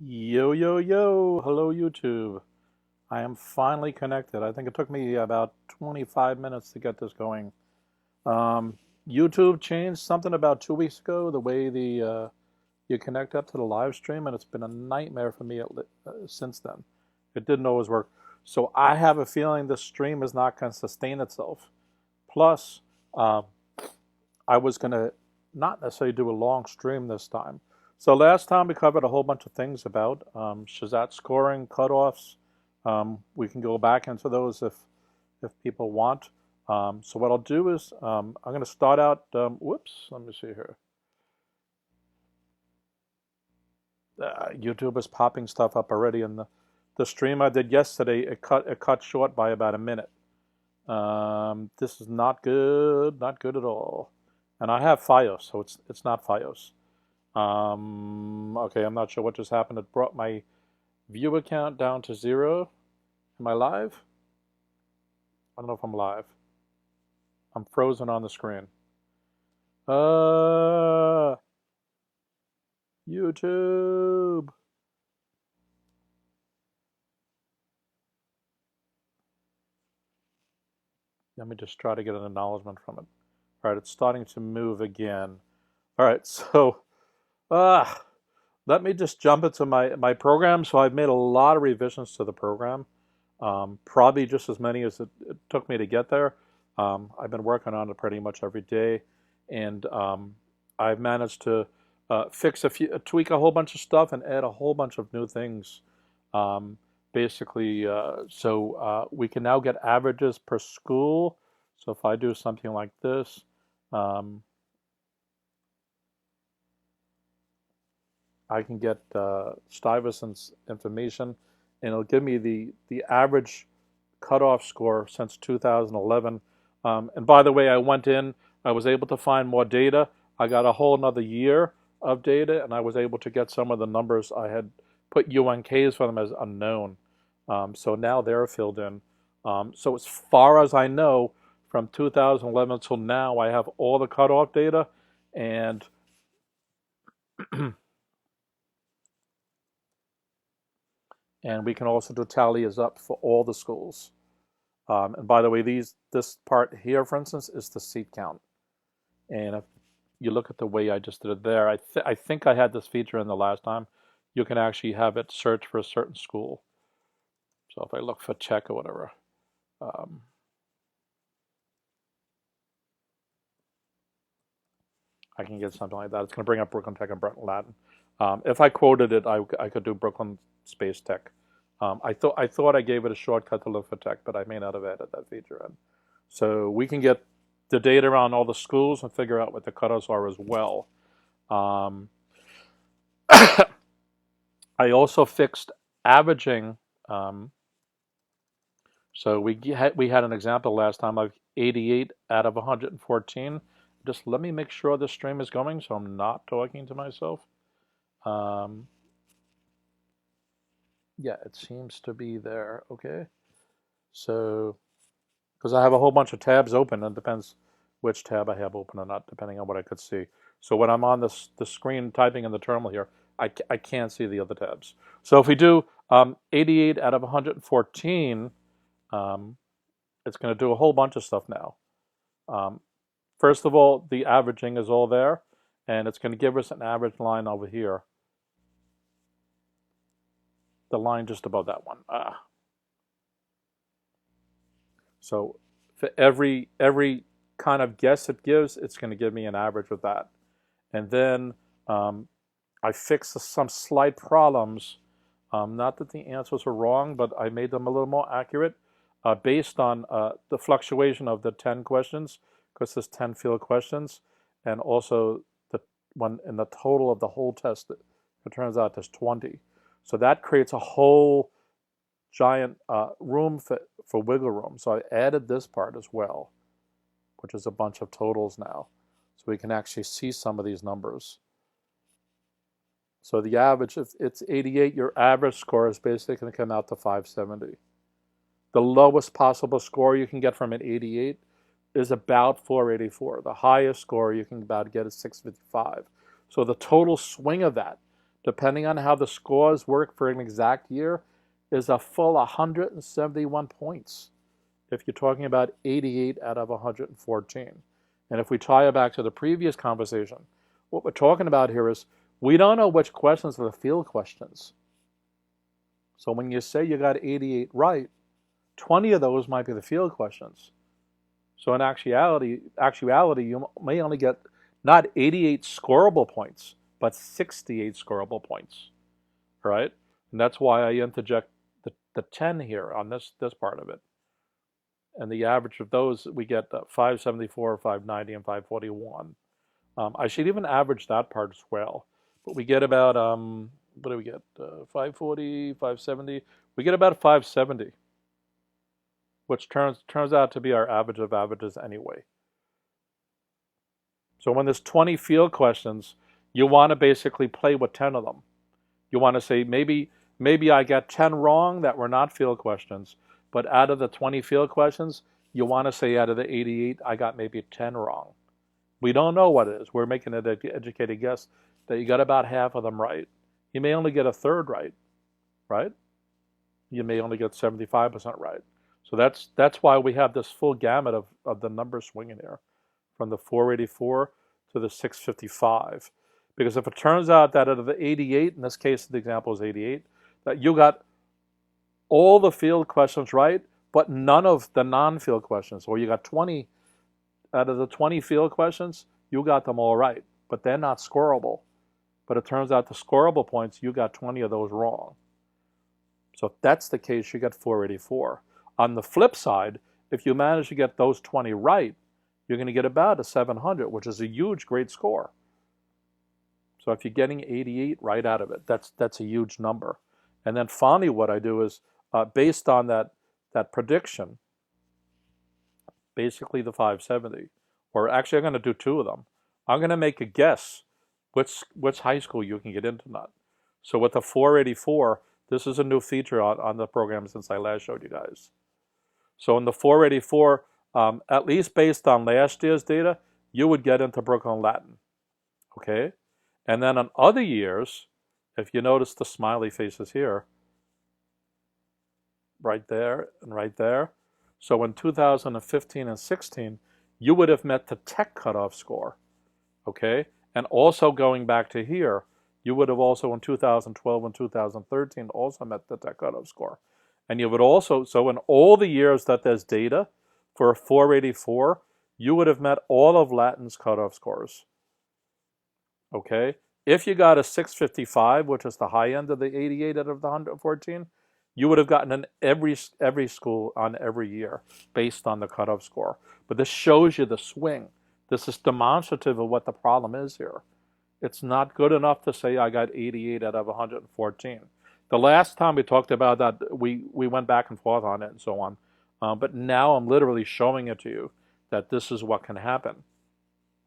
Yo, yo, yo. Hello, YouTube. I am finally connected. I think it took me about 25 minutes to get this going. Um, YouTube changed something about 2 weeks ago, the way you connect up to the live stream, and it's been a nightmare for me since then. It didn't always work. So I have a feeling this stream is not going to sustain itself. Plus, um, I was going to not necessarily do a long stream this time. So last time we covered a whole bunch of things about SHSAT scoring, cutoffs. We can go back into those if people want. So what I'll do is I'm going to start out, whoops, let me see here. YouTube is popping stuff up already, and the stream I did yesterday, it cut short by about a minute. This is not good at all. And I have FiOS, so it's not FiOS. Okay, I'm not sure what just happened. It brought my view account down to 0. Am I live? I don't know if I'm live. I'm frozen on the screen. YouTube. Let me just try to get an acknowledgement from it. All right, it's starting to move again. All right, so let me just jump into my program. So I've made a lot of revisions to the program, probably just as many as it took me to get there. I've been working on it pretty much every day, and I've managed to tweak a whole bunch of stuff and add a whole bunch of new things. Basically, so we can now get averages per school. So if I do something like this, I can get Stuyvesant's information, and it'll give me the average cutoff score since 2011. And by the way, I was able to find more data. I got a whole another year of data, and I was able to get some of the numbers. I had put UNKs for them as unknown. So now they're filled in. So as far as I know, from 2011 till now, I have all the cutoff data, and and we can also do tallies up for all the schools. And by the way, this part here, for instance, is the seat count. And if you look at the way I just did it there, I think I had this feature in the last time. You can actually have it search for a certain school. So if I look for Czech or whatever, I can get something like that. It's going to bring up Brooklyn Tech and Brooklyn Latin. If I quoted it, I could do Brooklyn Space Tech. I thought I gave it a shortcut to look for Tech, but I may not have added that feature in. So we can get the data around all the schools and figure out what the cutoffs are as well. I also fixed averaging. So we had an example last time of 88 out of 114. Just let me make sure the stream is going so I'm not talking to myself. Yeah, it seems to be there. Okay. So, because I have a whole bunch of tabs open, and it depends which tab I have open or not, depending on what I could see. So when I'm on the screen typing in the terminal here, I can't see the other tabs. So if we do 88 out of 114, it's going to do a whole bunch of stuff now. First of all, the averaging is all there, and it's going to give us an average line over here. The line just above that one. So for every kind of guess it gives, it's going to give me an average of that. And then I fixed some slight problems. Not that the answers are wrong, but I made them a little more accurate based on the fluctuation of the 10 questions, because there's 10 field questions, and also in the total of the whole test, it turns out there's 20. So that creates a whole giant room for wiggle room. So I added this part as well, which is a bunch of totals now. So we can actually see some of these numbers. So the average, if it's 88, your average score is basically going to come out to 570. The lowest possible score you can get from an 88 is about 484. The highest score you can about get is 655. So the total swing of that depending on how the scores work for an exact year, is a full 171 points if you're talking about 88 out of 114. And if we tie it back to the previous conversation, what we're talking about here is we don't know which questions are the field questions. So when you say you got 88 right, 20 of those might be the field questions. So in actuality, you may only get not 88 scorable points, but 68 scorable points, right? And that's why I interject the 10 here on this part of it. And the average of those, we get 574, 590, and 541. I should even average that part as well. But we get about, what do we get? 540, 570. We get about 570, which turns out to be our average of averages anyway. So when there's 20 field questions, you want to basically play with 10 of them. You want to say, maybe I got 10 wrong that were not field questions, but out of the 20 field questions, you want to say out of the 88, I got maybe 10 wrong. We don't know what it is. We're making an educated guess that you got about half of them right. You may only get a third right? You may only get 75% right. So that's why we have this full gamut of the numbers swinging here, from the 484 to the 655. Because if it turns out that out of the 88, in this case the example is 88, that you got all the field questions right, but none of the non-field questions, or you got 20 out of the 20 field questions, you got them all right, but they're not scorable. But it turns out the scorable points, you got 20 of those wrong. So if that's the case, you get 484. On the flip side, if you manage to get those 20 right, you're going to get about a 700, which is a huge, great score. So if you're getting 88 right out of it, that's a huge number. And then finally, what I do is, based on that prediction, basically the 570, or actually I'm going to do two of them. I'm going to make a guess which high school you can get into that. So with the 484, this is a new feature on the program since I last showed you guys. So in the 484, at least based on last year's data, you would get into Brooklyn Latin, okay? And then on other years, if you notice the smiley faces here, right there and right there. So in 2015 and 16, you would have met the tech cutoff score, okay? And also going back to here, you would have also in 2012 and 2013 also met the tech cutoff score. And you would also, so in all the years that there's data for a 484, you would have met all of Latin's cutoff scores, okay? If you got a 655, which is the high end of the 88 out of the 114, you would have gotten in every school on every year based on the cutoff score. But this shows you the swing. This is demonstrative of what the problem is here. It's not good enough to say I got 88 out of 114. The last time we talked about that, we went back and forth on it and so on. But now I'm literally showing it to you that this is what can happen.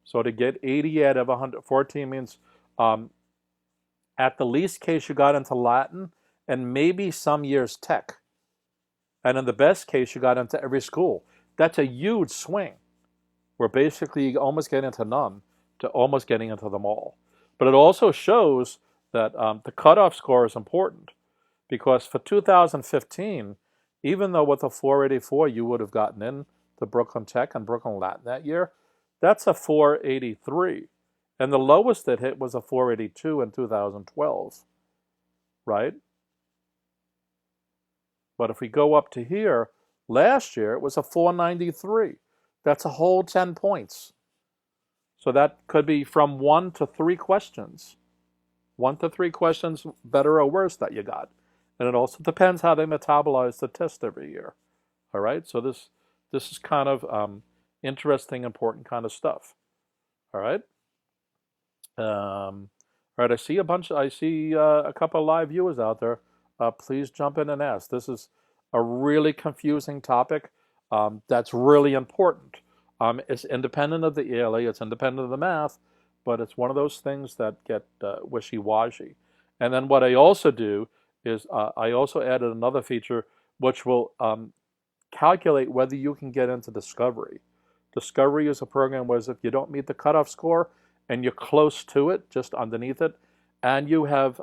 So to get 80 out of 114 means at the least case you got into Latin and maybe some years tech. And in the best case, you got into every school. That's a huge swing. We're basically almost getting into none to almost getting into them all. But it also shows that the cutoff score is important, because for 2015, even though with a 484 you would have gotten in to Brooklyn Tech and Brooklyn Latin that year, that's a 483. And the lowest it hit was a 482 in 2012, right? But if we go up to here, last year it was a 493. That's a whole 10 points. So that could be from 1 to 3 questions. 1 to 3 questions, better or worse, that you got. And it also depends how they metabolize the test every year. All right, so this is kind of interesting, important kind of stuff. All right. All right, I see a couple of live viewers out there. Please jump in and ask. This is a really confusing topic that's really important. It's independent of the ELA, it's independent of the math, but it's one of those things that get wishy-washy. And then what I also do is I also added another feature which will calculate whether you can get into Discovery. Discovery is a program where if you don't meet the cutoff score and you're close to it, just underneath it, and you have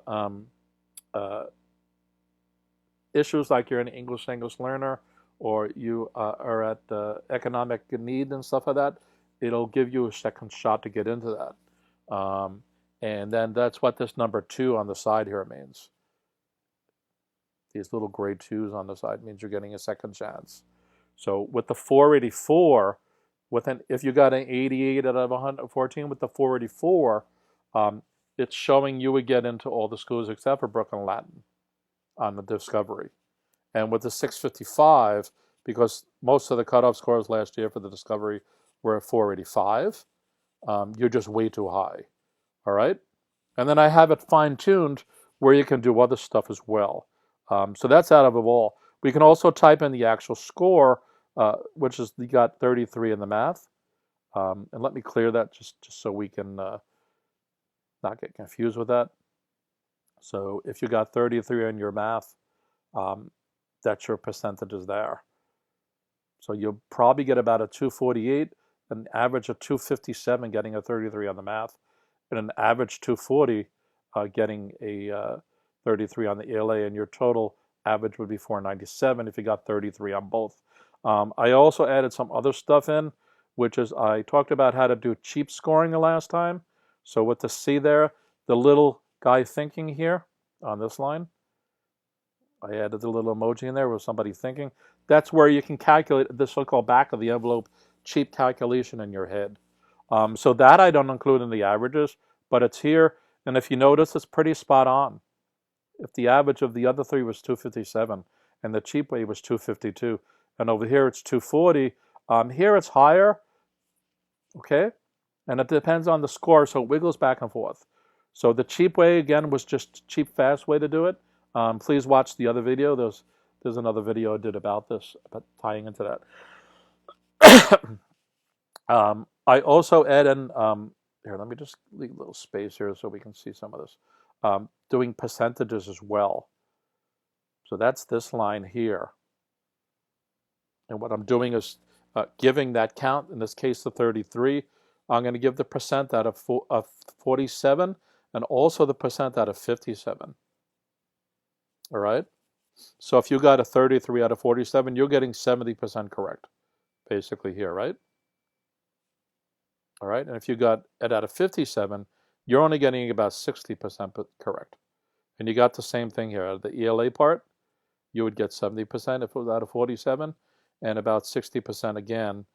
issues like you're an English learner, or you are at economic need and stuff like that, it'll give you a second shot to get into that. And then that's what this number 2 on the side here means. These little gray 2s on the side means you're getting a second chance. So with the 484, if you got an 88 out of 114 with the 484, it's showing you would get into all the schools except for Brooklyn Latin on the Discovery. And with the 655, because most of the cutoff scores last year for the Discovery were at 485, you're just way too high. All right? And then I have it fine-tuned where you can do other stuff as well. So that's out of the ball. We can also type in the actual score, which is you got 33 in the math. And let me clear that just so we can not get confused with that. So if you got 33 in your math, that's your percentages there. So you'll probably get about a 248, an average of 257 getting a 33 on the math, and an average 240 getting a 33 on the ELA, and your total average would be 497 if you got 33 on both. I also added some other stuff in, which is I talked about how to do cheap scoring the last time. So with the C there, the little guy thinking here on this line, I added a little emoji in there with somebody thinking. That's where you can calculate the so-called back of the envelope cheap calculation in your head. So that I don't include in the averages, but it's here. And if you notice, it's pretty spot on. If the average of the other 3 was 257 and the cheap way was 252, and over here it's 240, here it's higher, okay? And it depends on the score, so it wiggles back and forth. So the cheap way, again, was just cheap, fast way to do it. Please watch the other video. There's another video I did about this, about tying into that. I also add in, here, let me just leave a little space here so we can see some of this. Doing percentages as well. So that's this line here. And what I'm doing is giving that count, in this case the 33, I'm going to give the percent out of 47 and also the percent out of 57. All right? So if you got a 33 out of 47, you're getting 70% correct, basically here, right? All right? And if you got it out of 57, you're only getting about 60% correct. And you got the same thing here. Out of the ELA part, you would get 70% if it was out of 47, and about 60% again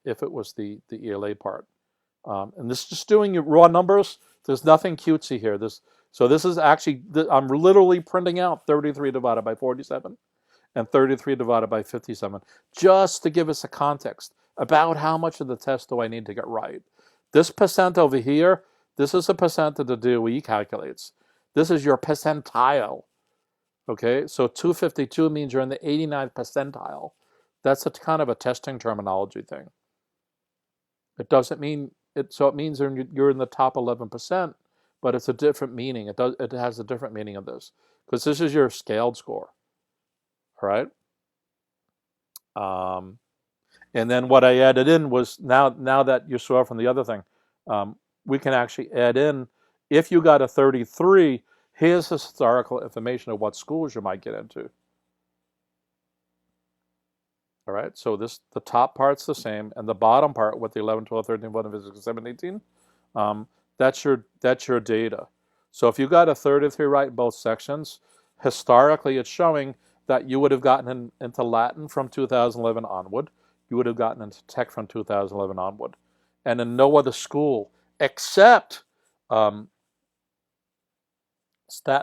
if it was the ELA part. And this is just doing your raw numbers. There's nothing cutesy here. So this is actually, I'm literally printing out 33 divided by 47 and 33 divided by 57, just to give us a context about how much of the test do I need to get right. This percent over here, this is a percent that the DOE calculates. This is your percentile. Okay, so 252 means you're in the 89th percentile. That's a kind of a testing terminology thing. It doesn't mean, so it means you're in the top 11%, but it's a different meaning. It has a different meaning of this, because this is your scaled score, all right? And then what I added in was, now that you saw from the other thing, we can actually add in, if you got a 33, here's historical information of what schools you might get into. All right, so the top part's the same, and the bottom part with the 11, 12, 13, 14, 15, 17, 18, that's your data. So if you got a 33 right in both sections, historically it's showing that you would have gotten into Latin from 2011 onward. You would have gotten into Tech from 2011 onward. And in no other school except Staten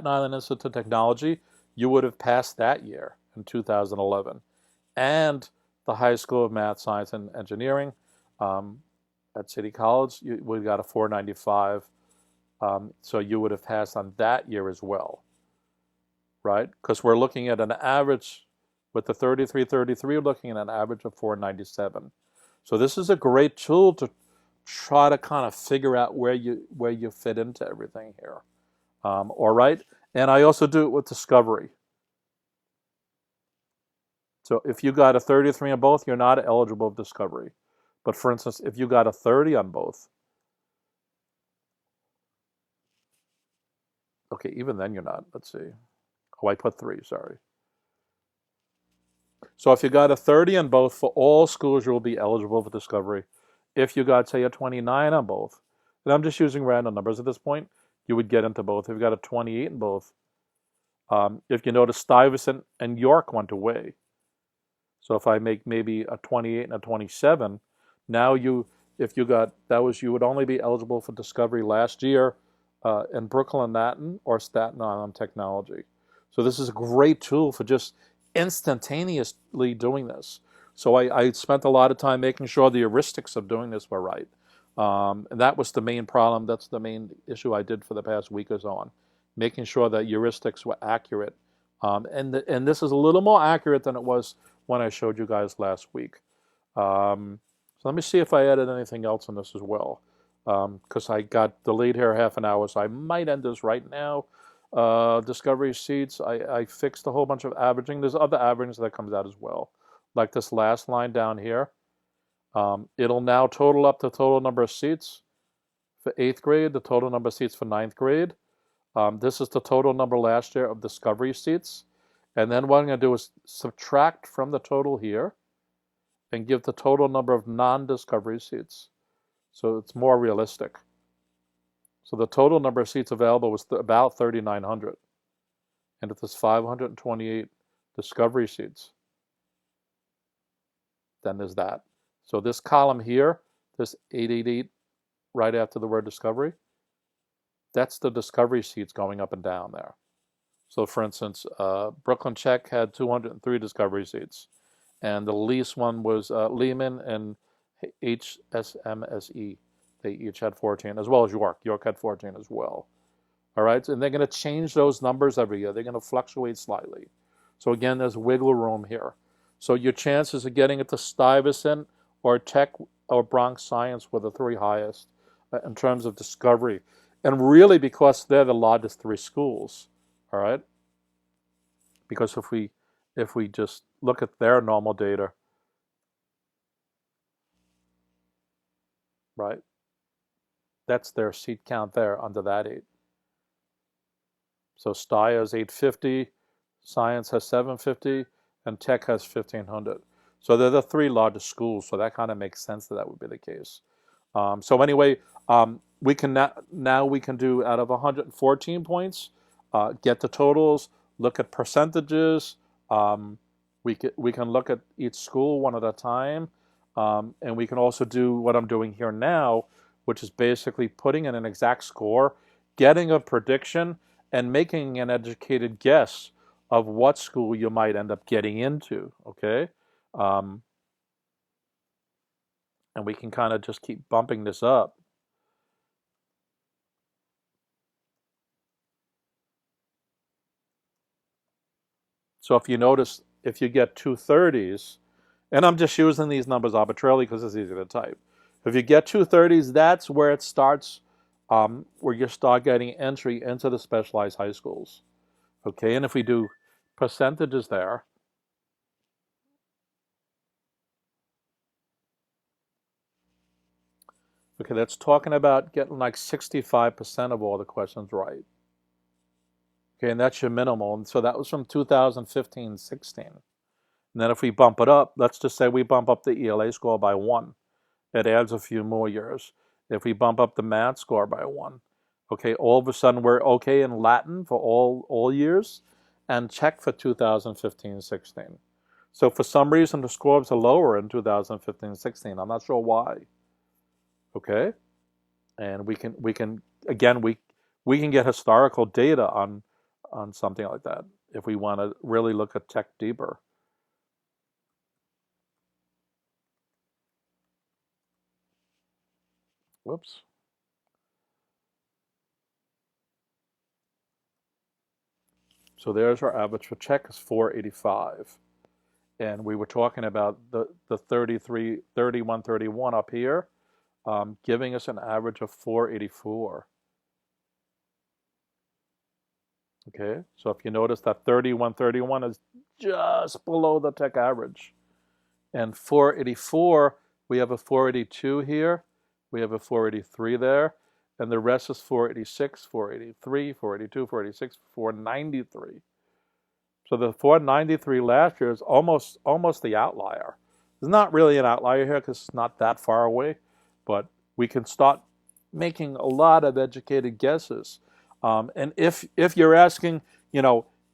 Island Institute of Technology, you would have passed that year in 2011. And the High School of Math, Science, and Engineering at City College, we got a 495. So you would have passed on that year as well, right? Because we're looking at an average, with the 33, we're looking at an average of 497. So this is a great tool to try to kind of figure out where you fit into everything here. All right, and I also do it with Discovery. So if you got a 33 on both, you're not eligible for Discovery. But for instance, if you got a 30 on both, Okay, even then you're not. Let's see. Oh, I put 3, sorry. So if you got a 30 on both, for all schools, you will be eligible for Discovery. If you got, say, a 29 on both, and I'm just using random numbers at this point, you would get into both. If you got a 28 in both, if you notice, Stuyvesant and York went away. So if I make maybe a 28 and a 27, now if you got, you would only be eligible for Discovery last year in Brooklyn Latin or Staten Island Technology. So this is a great tool for just instantaneously doing this. So I spent a lot of time making sure the heuristics of doing this were right. And that was the main problem. That's the main issue I did for the past week or so on, making sure that heuristics were accurate. And this is a little more accurate than it was when I showed you guys last week. So let me see if I added anything else in this as well, because I got delayed here half an hour, so I might end this right now. Discovery seats, I fixed a whole bunch of averaging. There's other averaging that comes out as well, like this last line down here. It'll now total up the total number of seats for 8th grade, the total number of seats for 9th grade. This is the total number last year of Discovery seats. And then what I'm going to do is subtract from the total here and give the total number of non-Discovery seats. So it's more realistic. So the total number of seats available was about 3,900. And if there's 528 Discovery seats, then there's that. So this column here, this 888 right after the word Discovery, that's the Discovery seats going up and down there. So for instance, Brooklyn Czech had 203 Discovery seats. And the least one was Lehman and HSMSE. They each had 14, as well as York. York had 14 as well. All right, and they're going to change those numbers every year. They're going to fluctuate slightly. So again, there's wiggle room here. So your chances of getting it to Stuyvesant or Tech or Bronx Science were the 3 highest in terms of Discovery. And really because they're the largest 3 schools, all right? Because if we just look at their normal data, right? That's their seat count there under that 8. So STI has 850, Science has 750, and Tech has 1,500. So they're the 3 largest schools, so that kind of makes sense that would be the case. So anyway, we can now we can do out of 114 points, get the totals, look at percentages. We can look at each school one at a time, and we can also do what I'm doing here now, which is basically putting in an exact score, getting a prediction, and making an educated guess of what school you might end up getting into, okay? And we can kind of just keep bumping this up. So if you notice, if you get 230s, and I'm just using these numbers arbitrarily because it's easy to type. If you get 230s, that's where it starts, where you start getting entry into the specialized high schools. Okay, and if we do percentages there, okay, that's talking about getting like 65% of all the questions right. Okay, and that's your minimal. And so that was from 2015-16. And then if we bump it up, let's just say we bump up the ELA score by 1. It adds a few more years. If we bump up the math score by 1, okay, all of a sudden we're okay in Latin for all years and Czech for 2015-16. So for some reason the scores are lower in 2015-16. I'm not sure why. Okay? And we can again we can get historical data on something like that if we want to really look at Tech deeper. Whoops. So there's our average for Czech is 485. And we were talking about the 33, 31, 31 up here, giving us an average of 484. Okay, so if you notice that 31, 31 is just below the Tech average. And 484, we have a 482 here. We have a 483 there. and the rest is 486, 483, 482, 486, 493. So the 493 last year is almost the outlier. It's not really an outlier here because it's not that far away, but we can start making a lot of educated guesses. And if you're asking,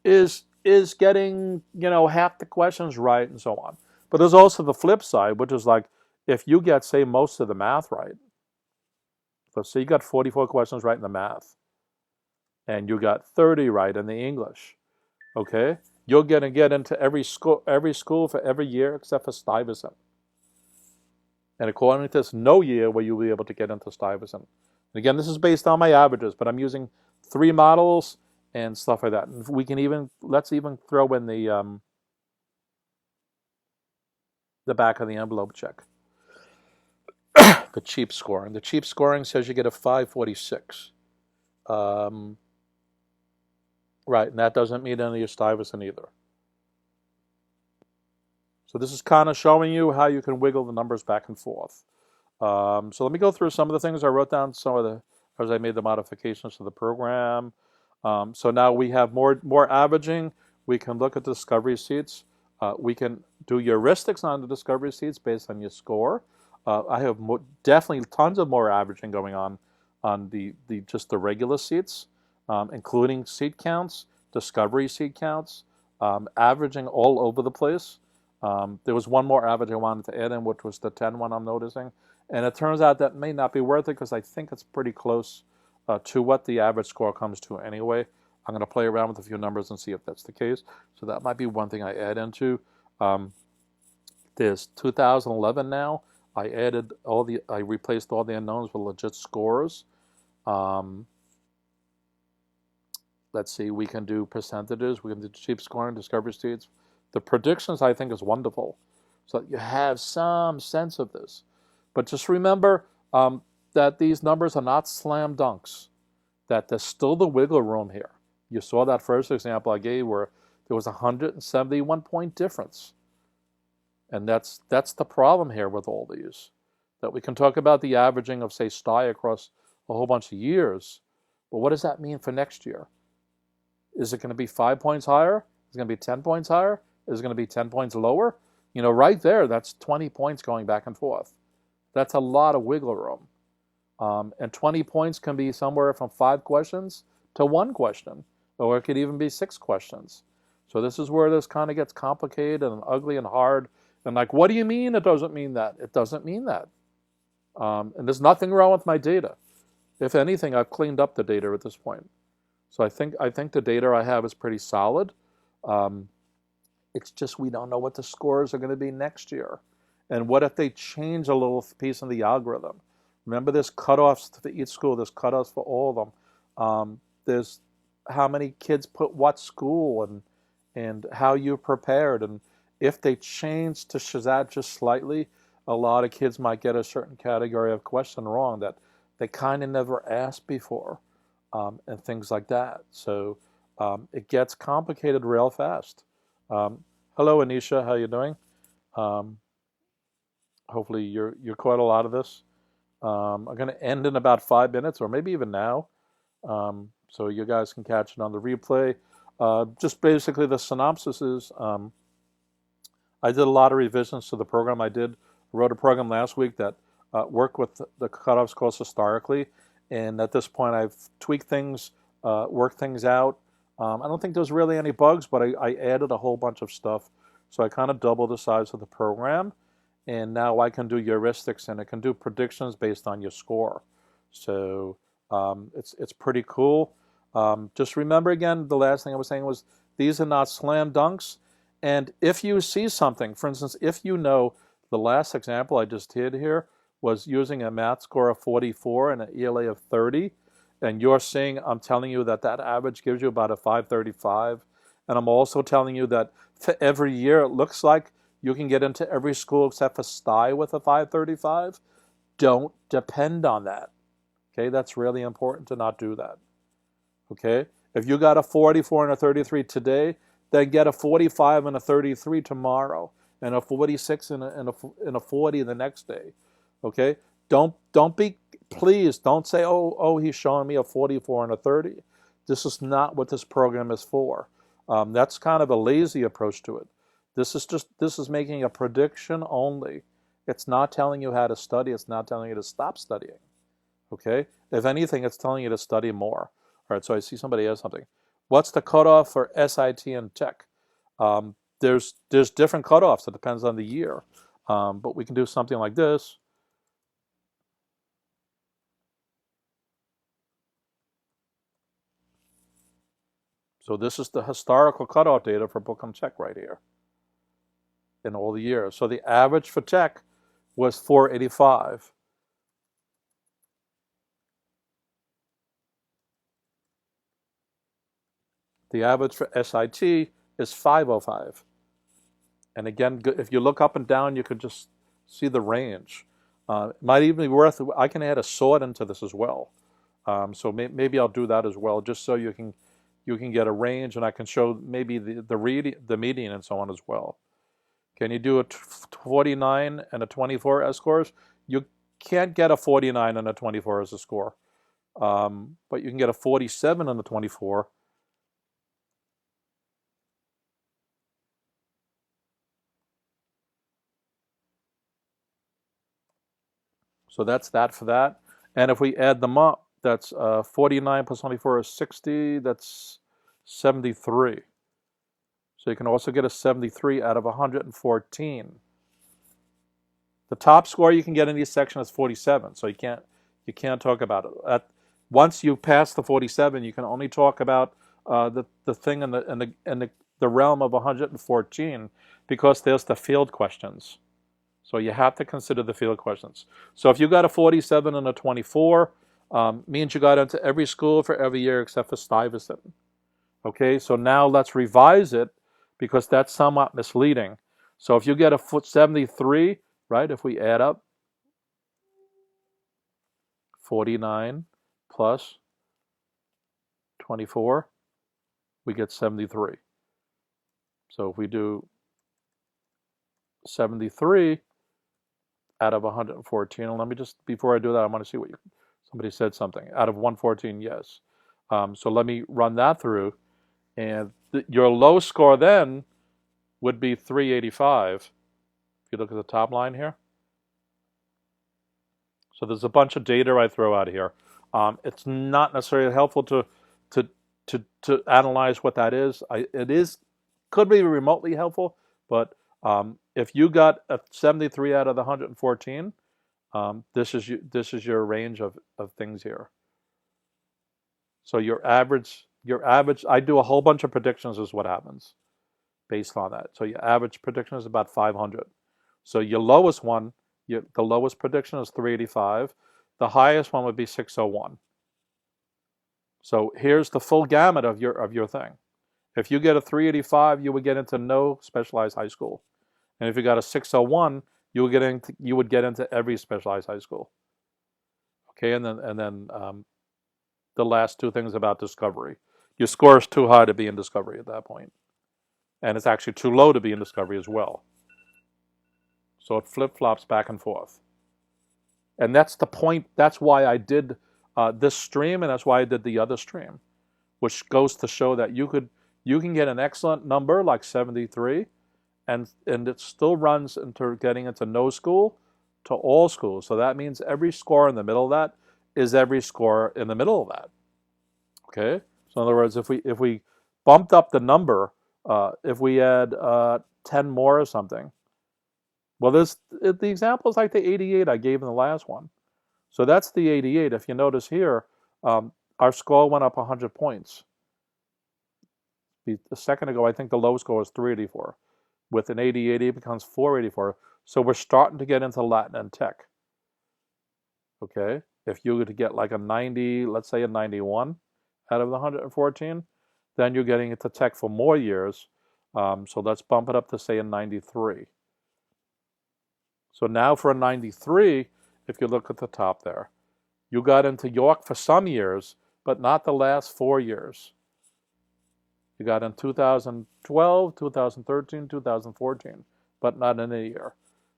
is getting half the questions right and so on. But there's also the flip side, which is like if you get, say, most of the math right. Let's say you got 44 questions right in the math, and you got 30 right in the English. Okay, you're going to get into every school for every year except for Stuyvesant. And according to this, no year where you'll be able to get into Stuyvesant. And again, this is based on my averages, but I'm using 3 models and stuff like that. And we can let's even throw in the back of the envelope check. The cheap scoring. The cheap scoring says you get a 546. Right, and that doesn't meet any of your Stuyvesant either. So this is kind of showing you how you can wiggle the numbers back and forth. So let me go through some of the things I wrote down, as I made the modifications to the program. So now we have more averaging. We can look at the discovery seats. We can do heuristics on the discovery seats based on your score. I have definitely tons of more averaging going on just the regular seats, including seat counts, discovery seat counts, averaging all over the place. There was one more average I wanted to add in, which was the 10 one I'm noticing. And it turns out that may not be worth it because I think it's pretty close to what the average score comes to anyway. I'm going to play around with a few numbers and see if that's the case. So that might be one thing I add into. There's 2011 now. I replaced all the unknowns with legit scores. Let's see, we can do percentages. We can do cheap scoring, discovery seats. The predictions, I think, is wonderful. So that you have some sense of this. But just remember that these numbers are not slam dunks, that there's still the wiggle room here. You saw that first example I gave where there was a 171-point difference. And that's the problem here with all these. That we can talk about the averaging of, say, STI across a whole bunch of years. But what does that mean for next year? Is it going to be 5 points higher? Is it going to be 10 points higher? Is it going to be 10 points lower? Right there, that's 20 points going back and forth. That's a lot of wiggle room. And 20 points can be somewhere from 5 questions to 1 question, or it could even be 6 questions. So this is where this kind of gets complicated and ugly and hard. And like, what do you mean it doesn't mean that? It doesn't mean that. And there's nothing wrong with my data. If anything, I've cleaned up the data at this point. So I think the data I have is pretty solid. It's just we don't know what the scores are going to be next year. And what if they change a little piece in the algorithm? Remember, there's cutoffs for each school. There's cutoffs for all of them. There's how many kids put what school and how you prepared. And if they change to SHSAT just slightly, a lot of kids might get a certain category of question wrong that they kind of never asked before, and things like that. So it gets complicated real fast. Hello, Anisha. How you doing? Hopefully you're caught a lot of this. I'm going to end in about 5 minutes, or maybe even now, so you guys can catch it on the replay. Just basically the synopsis is I did a lot of revisions to the program. I wrote a program last week that worked with the cutoff scores historically, and at this point I've tweaked things, worked things out. I don't think there's really any bugs, but I added a whole bunch of stuff. So I kind of doubled the size of the program, and now I can do heuristics and it can do predictions based on your score. So it's pretty cool. Just remember again, the last thing I was saying was these are not slam dunks. And if you see something, for instance, if you know the last example I just did here was using a math score of 44 and an ELA of 30, and you're seeing, I'm telling you that average gives you about a 535, and I'm also telling you that for every year it looks like you can get into every school except for STI with a 535, don't depend on that. Okay, that's really important to not do that. Okay, if you got a 44 and a 33 today, then get a 45 and a 33 tomorrow, and a 46 and a 40 the next day. Okay, don't be please don't say, oh, he's showing me a 44 and a 30. This is not what this program is for. That's kind of a lazy approach to it. This is making a prediction only. It's not telling you how to study. It's not telling you to stop studying. Okay? If anything, it's telling you to study more. All right, so I see somebody has something. What's the cutoff for SIT and Tech? There's different cutoffs. It depends on the year. But we can do something like this. So this is the historical cutoff data for Bookcom Tech right here in all the years. So the average for Tech was 485. The average for SIT is 505. And again, if you look up and down, you could just see the range. It might even be worth, I can add a sort into this as well. So maybe I'll do that as well, just so you can get a range, and I can show maybe the median and so on as well. Can you do a 49 and a 24 as scores? You can't get a 49 and a 24 as a score, but you can get a 47 and a 24. So that's that for that. And if we add them up, that's 49 plus 24 is 60. That's 73. So you can also get a 73 out of 114. The top score you can get in this section is 47. So you can't talk about it. Once you pass the 47, you can only talk about the thing in the realm of 114, because there's the field questions. So you have to consider the field questions. So if you got a 47 and a 24, means you got into every school for every year except for Stuyvesant. Okay, so now let's revise it, because that's somewhat misleading. So if you get a 73, right, if we add up 49 plus 24, we get 73. So if we do 73 out of 114, and let me just, before I do that, I want to see what somebody said something. Out of 114, yes. So let me run that through, and your low score then would be 385. If you look at the top line here. So there's a bunch of data I throw out here. It's not necessarily helpful to analyze what that is. Could be remotely helpful, but if you got a 73 out of the 114, this is your range of things here. So your average, I do a whole bunch of predictions is what happens based on that. So your average prediction is about 500. So your lowest one, the lowest prediction is 385. The highest one would be 601. So here's the full gamut of your thing. If you get a 385, you would get into no specialized high school. And if you got a 601, you would get into every specialized high school. Okay, and then the last two things about Discovery. Your score is too high to be in Discovery at that point. And it's actually too low to be in Discovery as well. So it flip-flops back and forth. And that's the point. That's why I did this stream, and that's why I did the other stream, which goes to show that you can get an excellent number like 73, and it still runs into getting into no school to all schools. So that means every score in the middle of that is every score in the middle of that. Okay. So in other words, if we bumped up the number, if we had 10 more or something, well, the example is like the 88 I gave in the last one. So that's the 88. If you notice here, our score went up 100 points. A second ago, I think the low score was 384. With an 88, it becomes 484. So we're starting to get into Latin and Tech. Okay? If you were to get like a 90, let's say a 91 out of the 114, then you're getting into Tech for more years. So let's bump it up to say a 93. So now for a 93, if you look at the top there, you got into York for some years, but not the last 4 years. You got in 2012, 2013, 2014, but not in a year.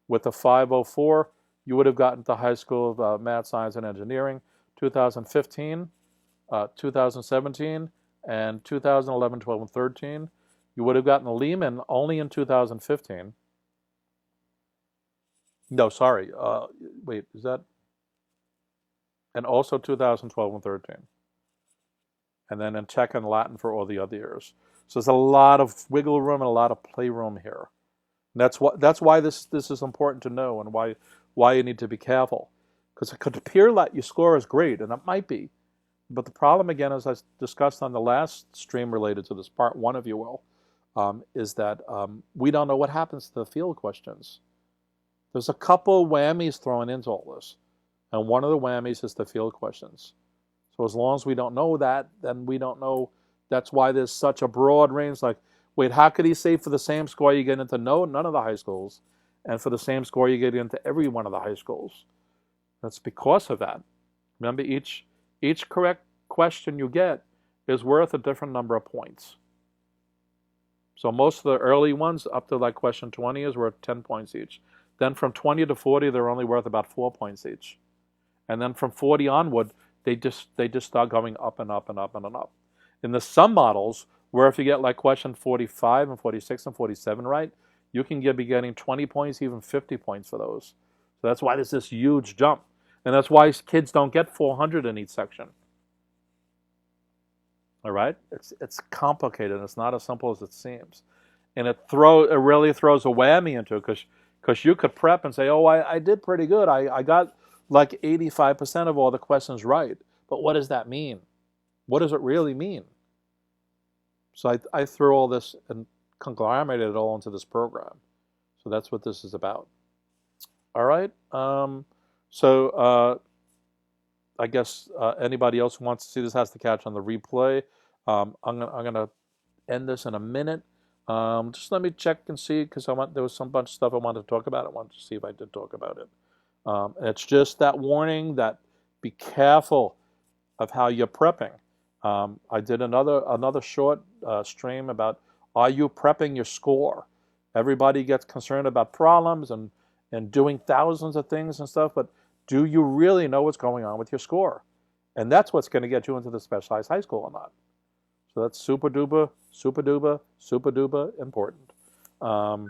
With the 504, you would have gotten to high school of math, science, and engineering, 2015, 2017, and 2011, 12, and 13. You would have gotten Lehman only in 2015. No, sorry. Wait, is that? And also 2012 and 13. And then in Tech and Latin for all the other years. So there's a lot of wiggle room and a lot of playroom here. And that's why this is important to know, and why you need to be careful. Because it could appear like your score is great, and it might be. But the problem, again, as I discussed on the last stream related to this, part one, if you will, is that we don't know what happens to the field questions. There's a couple whammies thrown into all this. And one of the whammies is the field questions. So as long as we don't know that, then we don't know. That's why there's such a broad range. Like, wait, how could he say for the same score you get into none of the high schools, and for the same score you get into every one of the high schools? That's because of that. Remember, each correct question you get is worth a different number of points. So most of the early ones, up to like question 20, is worth 10 points each. Then from 20 to 40, they're only worth about 4 points each. And then from 40 onward, they just start going up and up and up and up. In the sum models, where if you get like question 45 and 46 and 47 right, you can be getting 20 points, even 50 points for those. So that's why there's this huge jump. And that's why kids don't get 400 in each section. All right? It's complicated. It's not as simple as it seems. And it really throws a whammy into it, because you could prep and say, oh, I did pretty good. I got like 85% of all the questions right. But what does that mean? What does it really mean? So I threw all this and conglomerated it all into this program. So that's what this is about. All right. I guess anybody else who wants to see this has to catch on the replay. I'm gonna end this in a minute. Just let me check and see, because there was some bunch of stuff I wanted to talk about. I wanted to see if I did talk about it. It's just that warning that be careful of how you're prepping. I did another short stream about, are you prepping your score? Everybody gets concerned about problems and doing thousands of things and stuff, but do you really know what's going on with your score? And that's what's going to get you into the specialized high school or not. So that's super duper, super duper, super duper important. All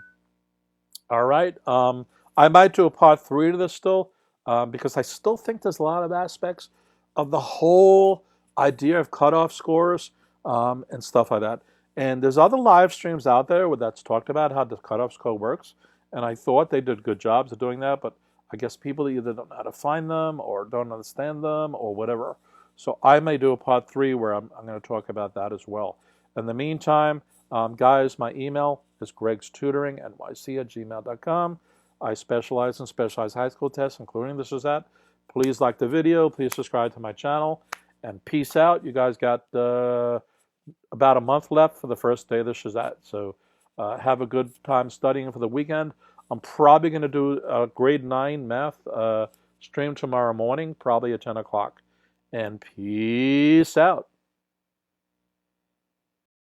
right. I might do a part 3 to this still, because I still think there's a lot of aspects of the whole idea of cutoff scores and stuff like that. And there's other live streams out there where that's talked about how the cutoff score works. And I thought they did good jobs of doing that, but I guess people either don't know how to find them or don't understand them or whatever. So I may do a part 3 where I'm going to talk about that as well. In the meantime, guys, my email is GregsTutoringNYC@gmail.com. I specialize in specialized high school tests, including the SHSAT. Please like the video. Please subscribe to my channel. And peace out. You guys got about a month left for the first day of the SHSAT. So have a good time studying for the weekend. I'm probably going to do a grade 9 math stream tomorrow morning, probably at 10 o'clock. And peace out.